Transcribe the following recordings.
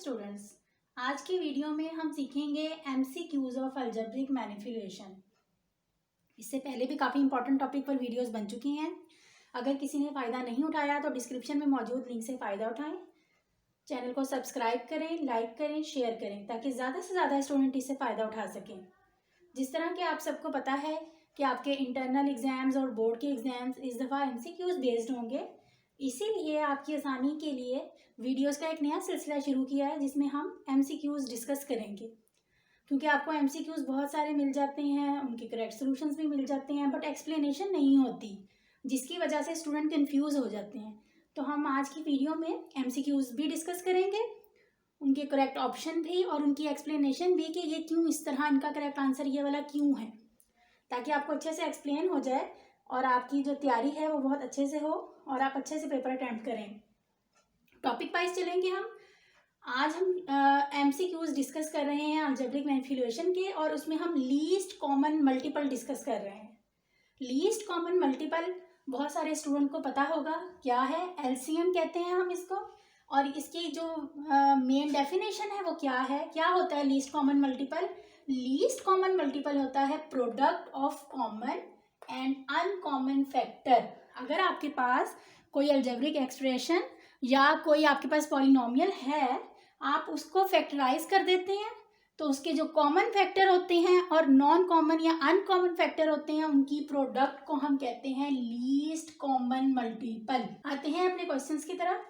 Students, आज की video में हम सीखेंगे एमसीक्यूज ऑफ अलजेब्रिक मैनिपुलेशन। इससे पहले भी काफ़ी इंपॉर्टेंट टॉपिक पर वीडियोस बन चुकी हैं। अगर किसी ने फ़ायदा नहीं उठाया तो डिस्क्रिप्शन में मौजूद लिंक से फ़ायदा उठाएं। चैनल को सब्सक्राइब करें, लाइक करें, शेयर करें ताकि ज़्यादा से ज़्यादा स्टूडेंट इससे फ़ायदा उठा सकें। जिस तरह के आप सबको पता है कि आपके इंटरनल एग्ज़ाम्स और बोर्ड के एग्ज़ाम्स इस दफ़ा एमसीक्यूज बेस्ड होंगे, इसीलिए आपकी आसानी के लिए वीडियोस का एक नया सिलसिला शुरू किया है जिसमें हम एमसीक्यूज डिस्कस करेंगे। क्योंकि आपको एमसीक्यूज बहुत सारे मिल जाते हैं, उनके करेक्ट सॉल्यूशंस भी मिल जाते हैं, बट एक्सप्लेनेशन नहीं होती, जिसकी वजह से स्टूडेंट कंफ्यूज हो जाते हैं। तो हम आज की वीडियो में एमसीक्यूज भी डिस्कस करेंगे, उनके करेक्ट ऑप्शन भी और उनकी एक्सप्लेनेशन भी कि ये क्यों इस तरह, इनका करेक्ट आंसर ये वाला क्यों है, ताकि आपको अच्छे से एक्सप्लेन हो जाए और आपकी जो तैयारी है वो बहुत अच्छे से हो और आप अच्छे से पेपर अटैम्प्ट करें। टॉपिक वाइज चलेंगे हम। आज हम एमसीक्यूज डिस्कस कर रहे हैं अलजेब्रिक मैनिपुलेशन के, और उसमें हम लीस्ट कॉमन मल्टीपल डिस्कस कर रहे हैं। लीस्ट कॉमन मल्टीपल बहुत सारे स्टूडेंट को पता होगा क्या है, एलसीएम कहते हैं हम इसको। और इसकी जो मेन डेफिनेशन है वो क्या है, क्या होता है least common multiple. Least common multiple होता है product of common and uncommon factor. अगर आपके पास कोई अलजेब्रिक एक्सप्रेशन या कोई आपके पास पॉलिनोमियल है, आप उसको फैक्टराइज कर देते हैं तो उसके जो कॉमन फैक्टर होते हैं और नॉन कॉमन या अनकॉमन फैक्टर होते हैं, उनकी प्रोडक्ट को हम कहते हैं लीस्ट कॉमन मल्टीपल। आते हैं अपने क्वेश्चंस की तरफ।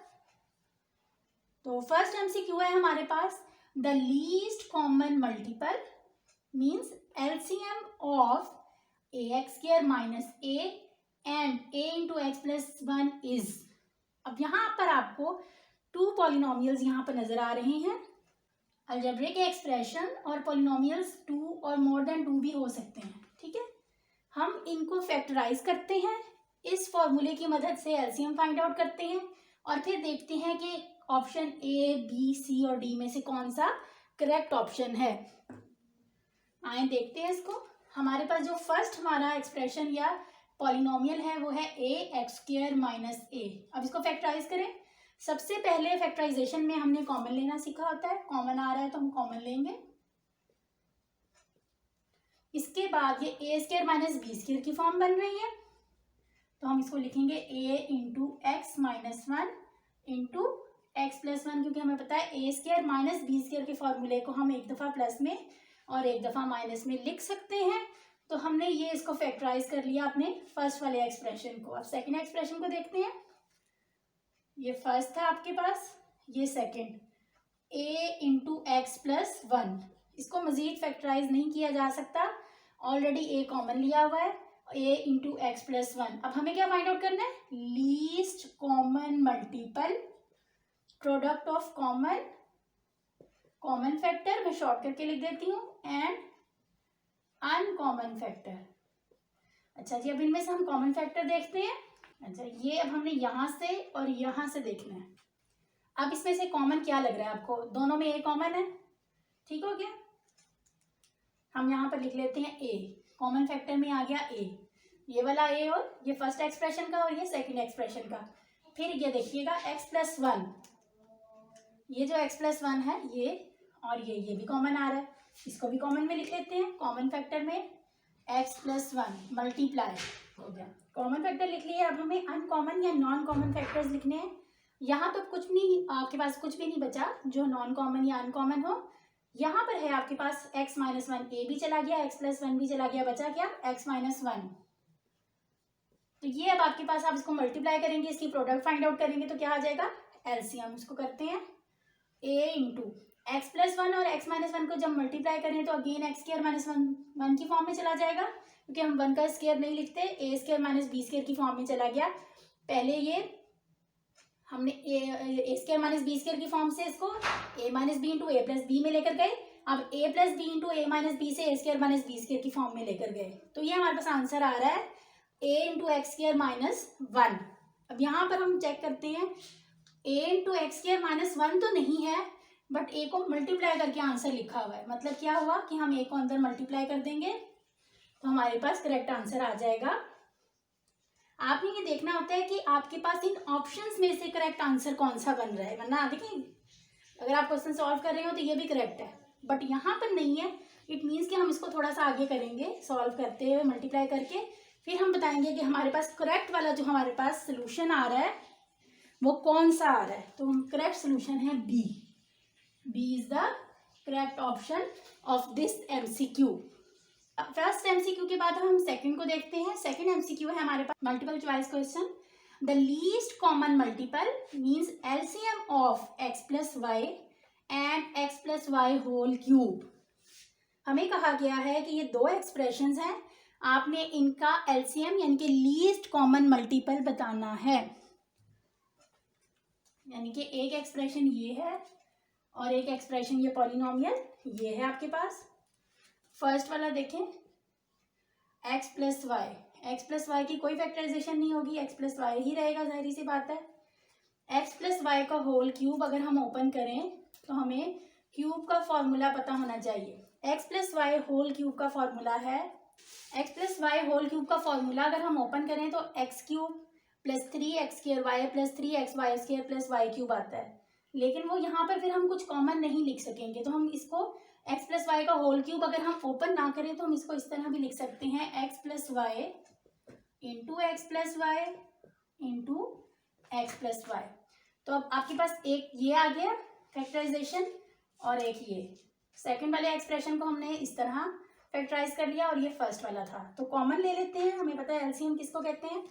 तो फर्स्ट एमसीक्यू है हमारे पास, the least common multiple means LCM of ax² minus a and a into x plus 1 is. अब यहाँ पर आपको टू पॉलिनोमियल्स यहाँ पर नजर आ रहे हैं। अलजेब्रिक एक्सप्रेशन और पॉलिनोमियल्स 2 और मोर देन 2 भी हो सकते हैं, ठीक है। हम इनको फैक्टराइज करते हैं, इस फॉर्मूले की मदद से एलसीएम फाइंड आउट करते हैं और फिर देखते हैं कि ऑप्शन ए, बी, सी और डी में से कौन सा करेक्ट ऑप्शन है। आए देखते हैं इसको। हमारे पास जो फर्स्ट हमारा एक्सप्रेशन या पॉलिनोमियल है वो है ax² माइनस a। अब इसको फैक्टराइज करें। सबसे पहले फैक्टराइजेशन में हमने कॉमन लेना सीखा होता है, कॉमन आ रहा है तो हम कॉमन लेंगे। इसके बाद ये a² माइनस b² की फॉर्म बन रही है तो हम इसको लिखेंगे a into x minus 1 into x plus 1, क्योंकि हमें पता है a² माइनस b² के फॉर्मूले को हम एक दफ़ा प्लस में और एक दफ़ा माइनस में लिख सकते हैं। तो हमने ये इसको फैक्टराइज कर लिया अपने फर्स्ट वाले एक्सप्रेशन को। अब सेकंड एक्सप्रेशन को देखते हैं। ये फर्स्ट था आपके पास, ये second a into x plus 1। इसको मजीद फैक्टराइज नहीं किया जा सकता, ऑलरेडी a कॉमन लिया हुआ है, a इंटू एक्स प्लस 1। अब हमें क्या फाइंड आउट करना है, least common multiple product of common factor, मैं शॉर्ट करके लिख देती हूँ, एंड अनकॉमन फैक्टर। अच्छा जी, अब इनमें से हम कॉमन फैक्टर देखते हैं। अच्छा, ये अब हमने यहाँ से और यहाँ से देखना है। अब इसमें से कॉमन क्या लग रहा है आपको, दोनों में a कॉमन है, ठीक हो गया। हम यहाँ पर लिख लेते हैं a, कॉमन फैक्टर में आ गया a, ये वाला a और ये फर्स्ट एक्सप्रेशन का और ये सेकंड एक्सप्रेशन का। फिर ये देखिएगा x प्लस 1, ये जो x प्लस 1 है ये और ये भी कॉमन आ रहा है, इसको भी कॉमन में लिख लेते हैं। कॉमन फैक्टर में x प्लस 1 मल्टीप्लाई हो गया, कॉमन फैक्टर लिख लिए। अब हमें अनकॉमन या नॉन कॉमन फैक्टर्स लिखने हैं। यहाँ तो कुछ नहीं, आपके पास कुछ भी नहीं बचा जो नॉन कॉमन या अनकॉमन हो। यहाँ पर है आपके पास x माइनस 1, a भी चला गया, x प्लस 1 भी चला गया, बचा क्या x माइनस 1। तो ये अब आपके पास, आप इसको मल्टीप्लाई करेंगे, इसकी प्रोडक्ट फाइंड आउट करेंगे तो क्या आ जाएगा, एलसीएम। इसको करते हैं a इंटू एक्स प्लस 1 और x माइनस 1 को जब मल्टीप्लाई करें तो अगेन x² माइनस 1 की फॉर्म में चला जाएगा, क्योंकि हम 1 का स्क्वायर नहीं लिखते, a² माइनस b² की फॉर्म में चला गया। पहले ये हमने a² माइनस b² की फॉर्म से इसको a minus B into A plus B में लेकर गए। अब a plus B into A minus B से a² माइनस b² की फॉर्म में लेकर गए, तो ये हमारे पास आंसर आ रहा है a इंटू x² माइनस 1। अब यहाँ पर हम चेक करते हैं, a इंटू x² माइनस 1 तो नहीं है, बट a को मल्टीप्लाई करके आंसर लिखा हुआ है। मतलब क्या हुआ कि हम a को अंदर मल्टीप्लाई कर देंगे तो हमारे पास करेक्ट आंसर आ जाएगा। आपने ये देखना होता है कि आपके पास इन ऑप्शंस में से करेक्ट आंसर कौन सा बन रहा है, वरना देखिए अगर आप क्वेश्चन सॉल्व कर रहे हो तो ये भी करेक्ट है, बट यहाँ पर नहीं है। इट मीन्स कि हम इसको थोड़ा सा आगे करेंगे सॉल्व करते हुए, मल्टीप्लाई करके, फिर हम बताएंगे कि हमारे पास करेक्ट वाला जो हमारे पास सोल्यूशन आ रहा है वो कौन सा आ रहा है। तो करेक्ट सोल्यूशन है B. B is the correct option of this MCQ. First MCQ के बाद हम सेकंड को देखते हैं। सेकंड एमसीक्यू है हमारे पास multiple choice question. The least common multiple means LCM of x plus y and x plus Y whole cube. हमें कहा गया है कि ये दो एक्सप्रेशंस हैं, आपने इनका एलसीएम यानी कि लीस्ट कॉमन मल्टीपल बताना है। यानी कि एक एक्सप्रेशन ये है और एक एक्सप्रेशन ये पॉलिनोमियल ये है आपके पास। फर्स्ट वाला देखें, X plus Y. X plus Y की कोई फैक्टराइजेशन नहीं होगी, एक्स प्लस वाई ही रहेगा, जाहिर सी बात है। एक्स प्लस वाई का होल क्यूब अगर हम ओपन करें तो हमें क्यूब का फॉर्मूला पता होना चाहिए। X plus Y whole cube का फॉर्मूला है, X plus Y whole cube का फॉर्मूला अगर हम ओपन करें तो X cube plus 3x square Y plus 3x Y square plus Y cube आता है। लेकिन वो यहाँ पर फिर हम कुछ कॉमन नहीं लिख सकेंगे, तो हम इसको x प्लस वाई का होल क्यूब अगर हम ओपन ना करें तो हम इसको इस तरह भी लिख सकते हैं, x plus Y into x plus Y into x plus Y. तो अब आपके पास एक ये आ गया फैक्टराइजेशन और एक ये सेकंड वाले एक्सप्रेशन को हमने इस तरह फैक्टराइज कर लिया और ये फर्स्ट वाला था। तो कॉमन ले लेते हैं, हमें पता है एलसीएम किसको कहते हैं।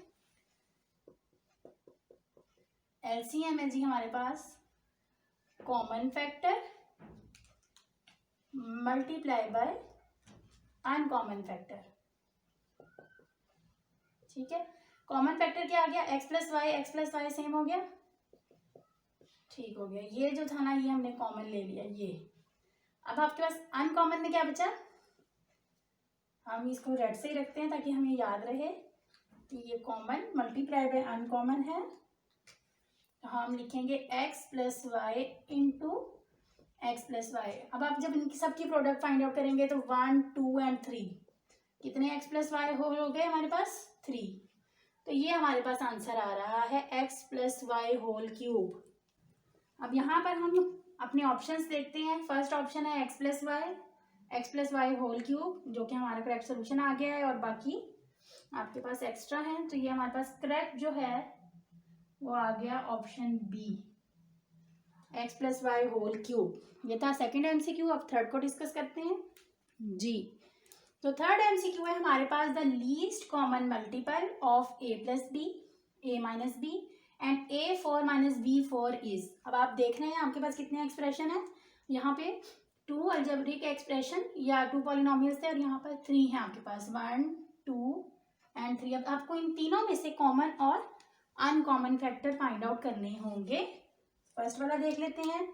एलसीएम है जी हमारे पास common factor multiply by uncommon factor. ठीक है, कॉमन फैक्टर क्या आ गया, एक्स प्लस वाई सेम हो गया, ठीक हो गया। ये जो था ना ये हमने कॉमन ले लिया ये। अब आपके पास अनकॉमन में क्या बचा, हम इसको रेड से ही रखते हैं ताकि हमें याद रहे कि ये कॉमन मल्टीप्लाई बाय अनकॉमन है। तो हम लिखेंगे x plus Y into x plus Y. अब आप जब इनकी सबकी प्रोडक्ट फाइंड आउट करेंगे तो 1 2 एंड 3 कितने x प्लस वाई हो गए हमारे पास 3। तो ये हमारे पास आंसर आ रहा है x plus Y whole cube. अब यहाँ पर हम अपने ऑप्शंस देखते हैं। फर्स्ट ऑप्शन है x plus Y whole cube जो कि हमारा करेक्ट सोल्यूशन आ गया है और बाकी आपके पास एक्स्ट्रा है। तो ये हमारे पास करेक्ट जो है वो आ गया option B, x plus Y whole cube. ये था सेकंड एमसीक्यू। अब थर्ड को डिस्कस करते हैं जी। तो थर्ड एमसीक्यू है हमारे पास the least common multiple of a plus b a minus b and a 4 minus b 4 is. अब आप देख रहे हैं आपके पास कितने एक्सप्रेशन है, यहाँ पे 2 अलजेब्रिक एक्सप्रेशन या 2 पॉलिनोमियल्स थे और यहाँ पर 3 है आपके पास 1 2 एंड 3। अब आपको इन तीनों में से कॉमन और अनकॉमन फैक्टर फाइंड आउट करने होंगे। फर्स्ट वाला देख लेते हैं।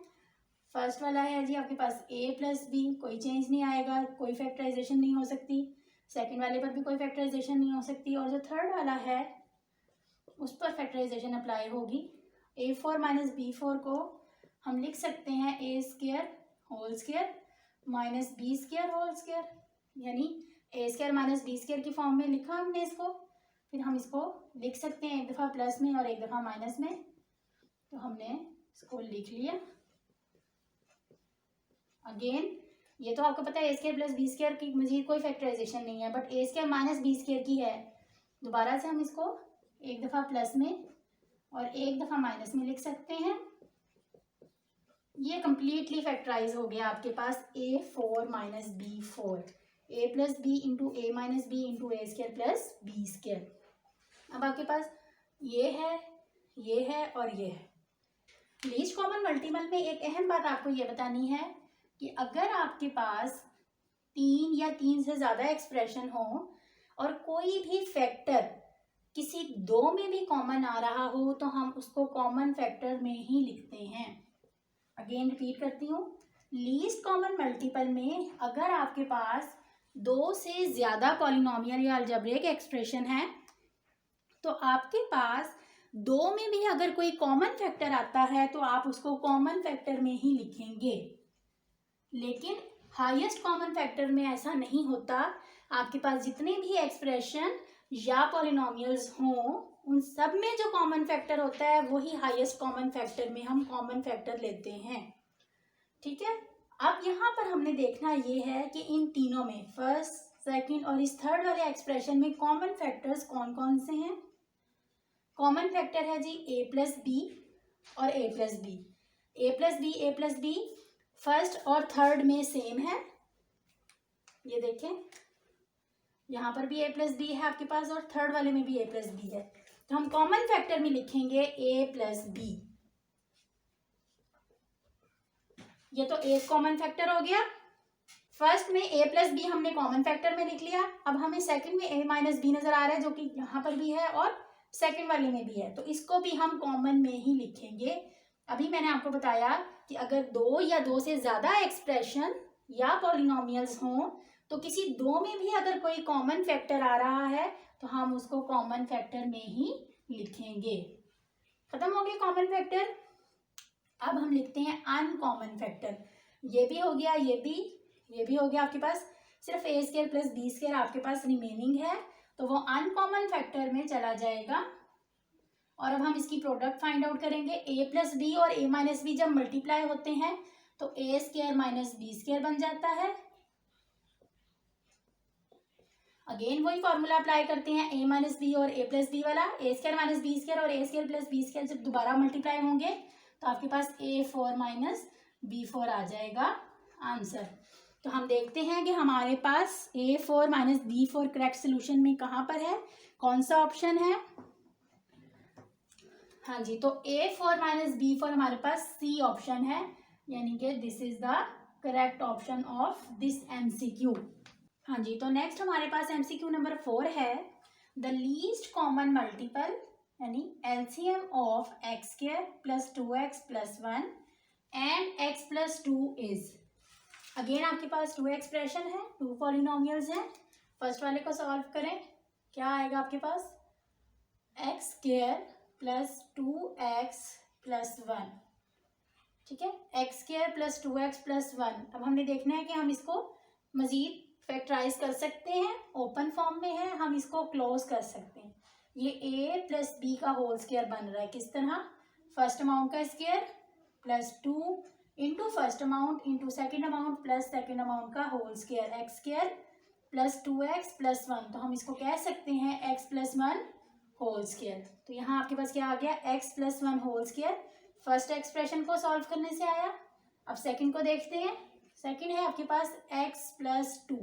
फर्स्ट वाला है जी आपके पास a प्लस बी, कोई चेंज नहीं आएगा, कोई फैक्टराइजेशन नहीं हो सकती। सेकंड वाले पर भी कोई फैक्टराइजेशन नहीं हो सकती। और जो थर्ड वाला है उस पर फैक्टराइजेशन अप्लाई होगी। a4 माइनस b4 को हम लिख सकते हैं a square whole square minus B square whole square, यानी a square minus B square की फॉर्म में लिखा हमने इसको। फिर हम इसको लिख सकते हैं एक दफ़ा प्लस में और एक दफ़ा माइनस में। तो हमने इसको लिख लिया। अगेन ये तो आपको पता है A square plus B square की मजीद कोई फैक्टराइजेशन नहीं है, but A square minus B square की है। दोबारा से हम इसको एक दफ़ा प्लस में और एक दफ़ा माइनस में लिख सकते हैं। ये कंप्लीटली फैक्टराइज हो गया आपके पास a4 minus b4, a plus B into A minus B into a square plus B square. अब आपके पास ये है और ये है। लीस्ट कॉमन मल्टीपल में एक अहम बात आपको ये बतानी है कि अगर आपके पास 3 या 3 से ज़्यादा एक्सप्रेशन हो और कोई भी फैक्टर किसी 2 में भी कॉमन आ रहा हो तो हम उसको कॉमन फैक्टर में ही लिखते हैं। अगेन रिपीट करती हूँ, लीस्ट कॉमन मल्टीपल में अगर आपके पास 2 से ज़्यादा पॉलिनोमियल या अलजेब्रिक एक्सप्रेशन है तो आपके पास 2 में भी अगर कोई कॉमन फैक्टर आता है तो आप उसको कॉमन फैक्टर में ही लिखेंगे। लेकिन हाईएस्ट कॉमन फैक्टर में ऐसा नहीं होता। आपके पास जितने भी एक्सप्रेशन या पॉलिनोमियल्स हों उन सब में जो कॉमन फैक्टर होता है वही हाईएस्ट कॉमन फैक्टर में हम कॉमन फैक्टर लेते हैं। ठीक है। अब यहाँ पर हमने देखना ये है कि इन तीनों में फर्स्ट, सेकंड और इस थर्ड वाले एक्सप्रेशन में कॉमन फैक्टर्स कौन कौन से हैं। कॉमन फैक्टर है जी a प्लस बी और a plus b. a plus b first और थर्ड में सेम है, ये देखें यहाँ पर भी a प्लस बी है आपके पास और थर्ड वाले में भी a प्लस बी है। तो हम कॉमन फैक्टर में लिखेंगे a प्लस बी। ये तो एक कॉमन फैक्टर हो गया। फर्स्ट में a प्लस बी हमने कॉमन फैक्टर में लिख लिया। अब हमें सेकंड में a माइनस बी नजर आ रहा है जो कि यहाँ पर भी है और सेकंड वाले में भी है, तो इसको भी हम कॉमन में ही लिखेंगे। अभी मैंने आपको बताया कि अगर दो या दो से ज्यादा एक्सप्रेशन या पॉलिनोमियल्स हों तो किसी दो में भी अगर कोई कॉमन फैक्टर आ रहा है तो हम उसको कॉमन फैक्टर में ही लिखेंगे। खत्म हो गए कॉमन फैक्टर। अब हम लिखते हैं अनकॉमन फैक्टर। ये भी हो गया, ये भी हो गया आपके पास। सिर्फ a square plus B square आपके पास रिमेनिंग है, तो वो अनकॉमन फैक्टर में चला जाएगा। और अब हम इसकी प्रोडक्ट फाइंड आउट करेंगे। a प्लस बी और a माइनस बी जब मल्टीप्लाई होते हैं तो a square minus B square बन जाता है। अगेन वही फॉर्मूला अप्लाई करते हैं, a माइनस बी और a प्लस बी वाला। a square minus B square और a square plus B square जब दोबारा मल्टीप्लाई होंगे तो आपके पास a4 माइनस b4 आ जाएगा आंसर। तो हम देखते हैं कि हमारे पास a4 minus b4 correct solution में कहाँ पर है, कौन सा ऑप्शन है। हाँ जी, तो a4 माइनस b4 हमारे पास सी ऑप्शन है, यानी कि this is the correct option of this MCQ। हाँ जी, तो नेक्स्ट हमारे पास MCQ नंबर 4 है द लीस्ट कॉमन मल्टीपल यानी LCM of x square plus 2x plus 1 and x plus 2 is. Again आपके पास टू एक्सप्रेशन है, टू पॉलिनोमियल्स हैं। फर्स्ट वाले को सॉल्व करें, क्या आएगा आपके पास x square plus 2x plus 1। ठीक है, x square plus 2x plus 1। अब हमने देखना है कि हम इसको मजीद फैक्टराइज कर सकते हैं, ओपन फॉर्म में है, हम इसको क्लोज कर सकते हैं। ये a प्लस बी का होल स्क्वायर बन रहा है, किस तरह, फर्स्ट अमाउंट का square plus 2 into first amount into second amount plus second amount का whole square, x square plus 2x plus 1। तो हम इसको कह सकते हैं x प्लस 1 होल स्क्वायर। तो यहाँ आपके पास क्या आ गया, x plus 1 whole square. First expression को सॉल्व करने से आया। अब सेकंड को देखते हैं। सेकंड है आपके पास x प्लस 2,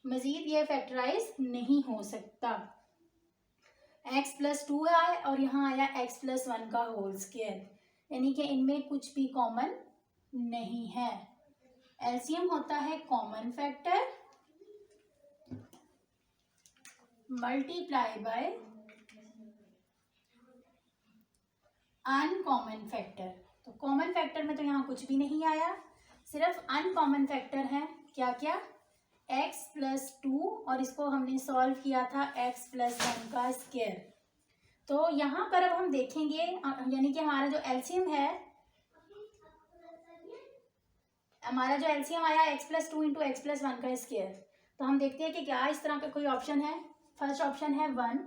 मजीद ये फैक्टराइज नहीं हो सकता। x प्लस 2 आया और यहाँ आया x प्लस 1 का होल स्क्वायर, यानी कि इनमें कुछ भी कॉमन नहीं है। एलसीएम होता है common factor multiply by uncommon factor. तो कॉमन फैक्टर में तो यहाँ कुछ भी नहीं आया, सिर्फ अनकॉमन फैक्टर है। क्या क्या, x प्लस 2 और इसको हमने सॉल्व किया था x प्लस 1 का स्क्वायर। तो यहाँ पर अब हम देखेंगे, यानी कि हमारा जो एलसीएम है, हमारा जो एलसीएम आया x plus 2 into x plus 1 का स्क्वायर। तो हम देखते हैं कि क्या इस तरह का कोई ऑप्शन है। फर्स्ट ऑप्शन है 1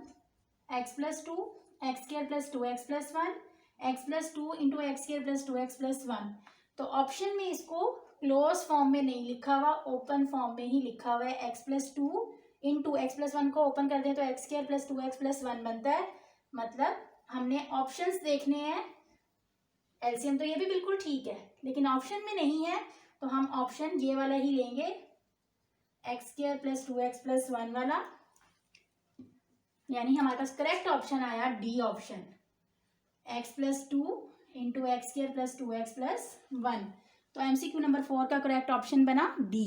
x plus 2 x square plus 2x plus 1 x plus 2 into x square plus 2x plus 1। तो ऑप्शन में इसको क्लोज फॉर्म में नहीं लिखा हुआ, ओपन फॉर्म में ही लिखा हुआ है। x plus 2 into x plus 1 को ओपन कर दें तो x square plus 2x plus 1 बनता है। मतलब हमने ऑप्शंस देखने हैं। एलसीएम तो ये भी बिल्कुल ठीक है, लेकिन ऑप्शन में नहीं है, तो हम ऑप्शन ये वाला ही लेंगे, x square plus 2x plus 1 वाला। यानी हमारे पास करेक्ट ऑप्शन आया डी ऑप्शन, x plus 2 into x square plus 2x plus 1। तो MCQ नंबर 4 का करेक्ट ऑप्शन बना डी।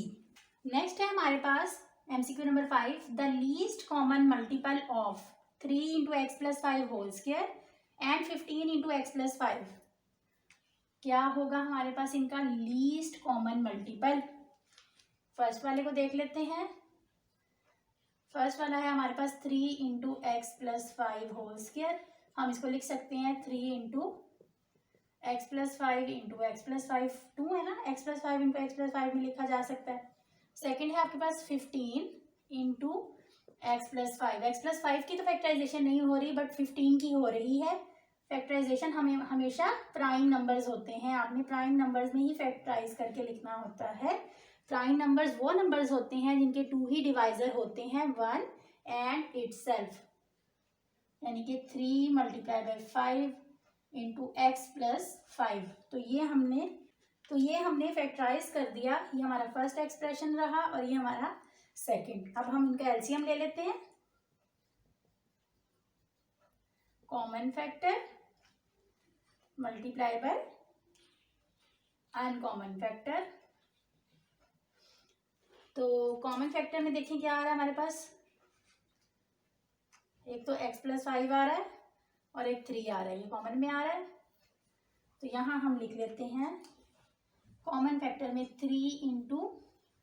नेक्स्ट है हमारे पास MCQ number 5 the least common multiple of 3 into x plus 5 whole square and 15 into x plus 5। क्या होगा हमारे पास इनका लीस्ट कॉमन मल्टीपल। फर्स्ट वाले को देख लेते हैं। फर्स्ट वाला है हमारे पास 3 into x plus 5 whole square. हम इसको लिख सकते हैं 3 into x plus 5 into x plus 5, 2 है ना, x plus 5 into x plus 5 में लिखा जा सकता है। सेकेंड है आपके पास 15 into x plus 5। X plus 5 की तो फैक्टराइजेशन नहीं हो रही, बट 15 की हो रही है। फैक्टराइजेशन हमेशा प्राइम नंबर्स होते हैं, आपने प्राइम नंबर्स में ही फैक्टराइज करके लिखना होता है। प्राइम नंबर्स वो नंबर्स होते हैं जिनके 2 ही डिवाइजर होते हैं 1 एंड इटसेल्फ, यानी कि 3 multiply by 5 into x plus 5। तो ये हमने फैक्टराइज कर दिया। ये हमारा फर्स्ट एक्सप्रेशन रहा और ये हमारा सेकंड। अब हम इनका एलसीएम ले लेते हैं। Common factor multiply by uncommon factor. तो कॉमन फैक्टर में देखें क्या आ रहा है हमारे पास, एक तो x प्लस 5 आ रहा है और एक 3 आ रहा है, ये कॉमन में आ रहा है। तो यहाँ हम लिख लेते हैं कॉमन फैक्टर में 3 इंटू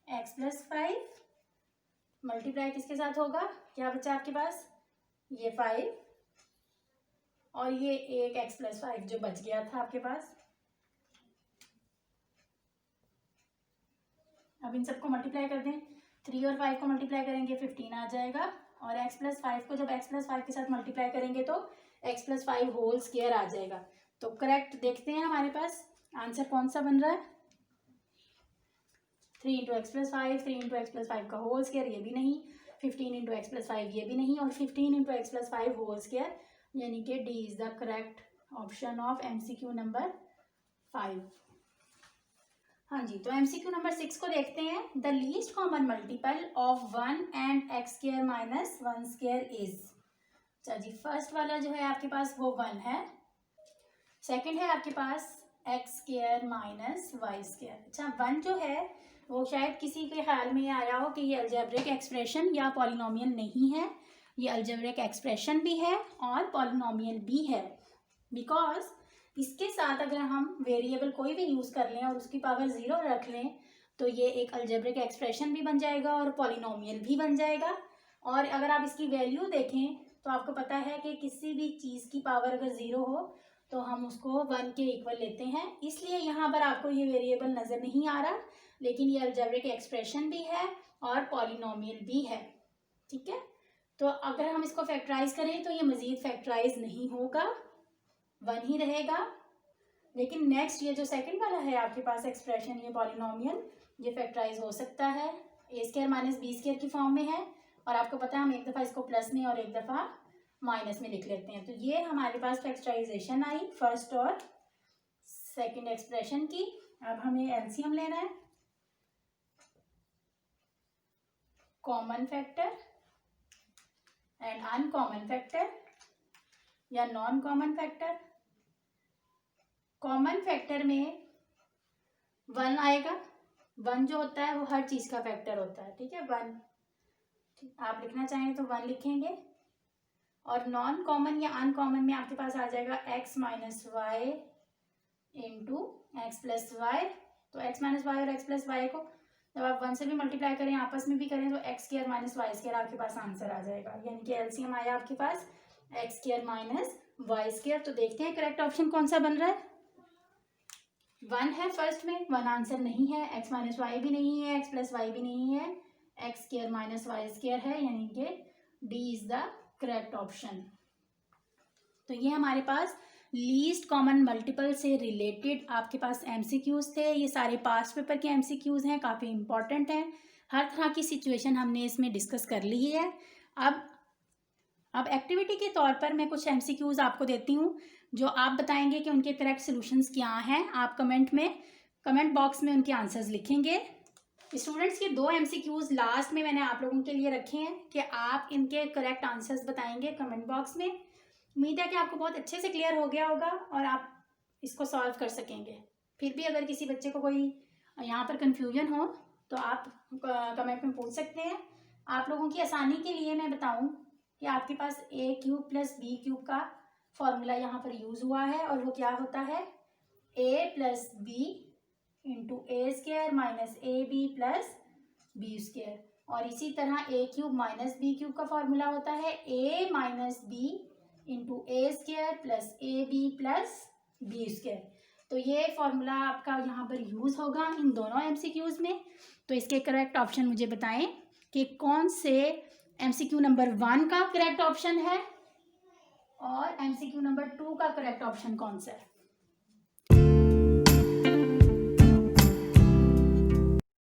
एक्स प्लस 5 मल्टीप्लाई किसके साथ होगा, क्या बचा आपके पास, ये 5 और ये एक x प्लस 5 जो बच गया था आपके पास। अब इन सबको मल्टीप्लाई कर दें, 3 और 5 को मल्टीप्लाई करेंगे 15 आ जाएगा, और x प्लस 5 को जब x प्लस 5 के साथ मल्टीप्लाई करेंगे तो x प्लस 5 होल स्क्वायर आ जाएगा। तो करेक्ट देखते हैं हमारे पास आंसर कौन सा बन रहा है, 3 into x plus 5, 3 into x plus 5 का होल स्क्वायर ये भी नहीं, 15 इंटू एक्स प्लस 5 ये भी नहीं, और 15 into x plus 5 whole square, यानी कि D is the correct option of MCQ number 5। हाँ जी, तो MCQ नंबर 6 को देखते हैं। The least common multiple of 1 and x square minus 1 square is. अच्छा जी, फर्स्ट वाला जो है आपके पास वो 1 है, सेकंड है आपके पास x square minus y square. अच्छा, 1 जो है वो शायद किसी के ख्याल में आया हो कि ये अलजेब्रिक एक्सप्रेशन या पॉलिनोमियल नहीं है, ये अलजेब्रिक एक्सप्रेशन भी है और पॉलिनोमियल भी है, बिकॉज इसके साथ अगर हम वेरिएबल कोई भी यूज़ कर लें और उसकी पावर 0 रख लें तो ये एक अलजेब्रिक एक्सप्रेशन भी बन जाएगा और पॉलिनोमियल भी बन जाएगा। और अगर आप इसकी वैल्यू देखें तो आपको पता है कि किसी भी चीज़ की पावर अगर 0 हो तो हम उसको 1 के इक्वल लेते हैं, इसलिए यहाँ पर आपको ये वेरिएबल नज़र नहीं आ रहा, लेकिन ये अलजेब्रिक एक्सप्रेशन भी है और पॉलिनोमियल भी है। ठीक है, तो अगर हम इसको फैक्टराइज करें तो ये मज़ीद फैक्टराइज नहीं होगा, 1 ही रहेगा। लेकिन नेक्स्ट ये जो सेकंड वाला है आपके पास एक्सप्रेशन, ये पॉलिनोमियल, ये फैक्टराइज हो सकता है, A square minus B square की फॉर्म में है, और आपको पता है हम एक दफ़ा इसको प्लस में और एक दफ़ा माइनस में लिख लेते हैं। तो ये हमारे पास फैक्टराइजेशन आई फर्स्ट और सेकंड एक्सप्रेशन की। अब हमें एलसीएम लेना है, common factor and uncommon factor या non common factor. Common factor में 1 आएगा, 1 जो होता है वो हर चीज़ का फैक्टर होता है, ठीक है, 1 आप लिखना चाहें तो 1 लिखेंगे। और नॉन कॉमन या अनकॉमन में आपके पास आ जाएगा x minus y into x plus Y. तो x माइनस वाई और x प्लस वाई को जब आप 1 से भी मल्टीप्लाई करें आपस में भी करें तो x square minus y square आपके पास आंसर आ जाएगा, यानी कि एलसीएम आया आपके पास x square minus y square. तो देखते हैं करेक्ट ऑप्शन कौन सा बन रहा है। 1 है फर्स्ट में, 1 आंसर नहीं है, x माइनस वाई भी नहीं है, x प्लस वाई भी नहीं है, x square minus y square है, यानी कि D is the correct option. तो ये हमारे पास लीस्ट कॉमन मल्टीपल से रिलेटेड आपके पास MCQs थे। ये सारे पास्ट पेपर के MCQs हैं, काफ़ी इंपॉर्टेंट हैं, हर तरह की सिचुएशन हमने इसमें डिस्कस कर ली है। अब एक्टिविटी के तौर पर मैं कुछ MCQs आपको देती हूँ जो आप बताएंगे कि उनके करेक्ट सॉल्यूशंस क्या हैं। आप कमेंट बॉक्स में उनके आंसर्स लिखेंगे। स्टूडेंट्स के 2 MCQs लास्ट में मैंने आप लोगों के लिए रखे हैं कि आप इनके करेक्ट आंसर्स बताएंगे कमेंट बॉक्स में। उम्मीद है कि आपको बहुत अच्छे से क्लियर हो गया होगा और आप इसको सॉल्व कर सकेंगे। फिर भी अगर किसी बच्चे को कोई यहाँ पर कन्फ्यूजन हो तो आप कमेंट में पूछ सकते हैं। आप लोगों की आसानी के लिए मैं बताऊँ कि आपके पास a cube plus b cube का फॉर्मूला यहाँ पर यूज़ हुआ है, और वो क्या होता है, a plus B into a square minus a b plus B square. और इसी तरह a cube minus b cube का फॉर्मूला होता है a minus B into a square plus a b plus B square. तो ये फॉर्मूला आपका यहाँ पर यूज़ होगा इन दोनों MCQs में। तो इसके करेक्ट ऑप्शन मुझे बताएं कि कौन से MCQ नंबर 1 का करेक्ट ऑप्शन है और MCQ नंबर 2 का करेक्ट ऑप्शन कौन सा है?